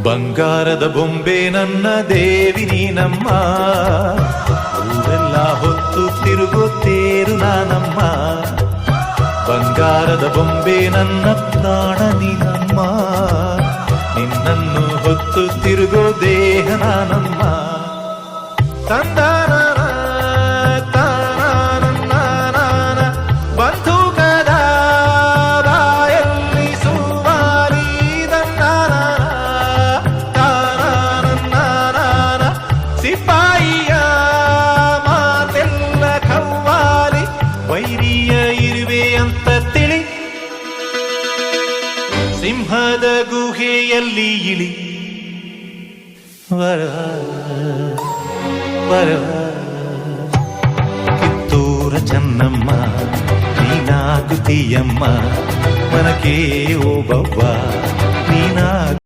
ಬಂಗಾರದ ಬೊಂಬೆ ನನ್ನ ದೇವಿ ನೀನಮ್ಮ, ಊರೆಲ್ಲ ಹೊತ್ತು ತಿರುಗುತ್ತೇರು ನಾನಮ್ಮ. ಬಂಗಾರದ ಬೊಂಬೆ ನನ್ನ ಪ್ರಾಣ ನೀನಮ್ಮ, ನಿನ್ನನ್ನು ಹೊತ್ತು ತಿರುಗೋ ದೇಹ ನಾನಮ್ಮ. ತಂದಾನ ಬಂಧುಕದ ಬಾಯಲ್ಲಿ ಸುವಾಲಿ ದಂದಾನ ತಾನ ಸಿಪಾಯಿಯ ಮಾತೆಲ್ಲ ಕವ್ವಾಲಿ, ವೈರಿಯ ಇರುವೆ ಅಂತ ತಿಳಿ ಸಿಂಹದ ಗುಹೆಯಲ್ಲಿ ಇಳಿ. ವರ ವರ ಕಿತ್ತೂರ ಚೆನ್ನಮ್ಮ ನೀನಾಗುತ್ತೀಯಮ್ಮ, ಮನಕೆ ಓಬವ್ವ ನೀನಾಗುತ್ತೀಯಮ್ಮ.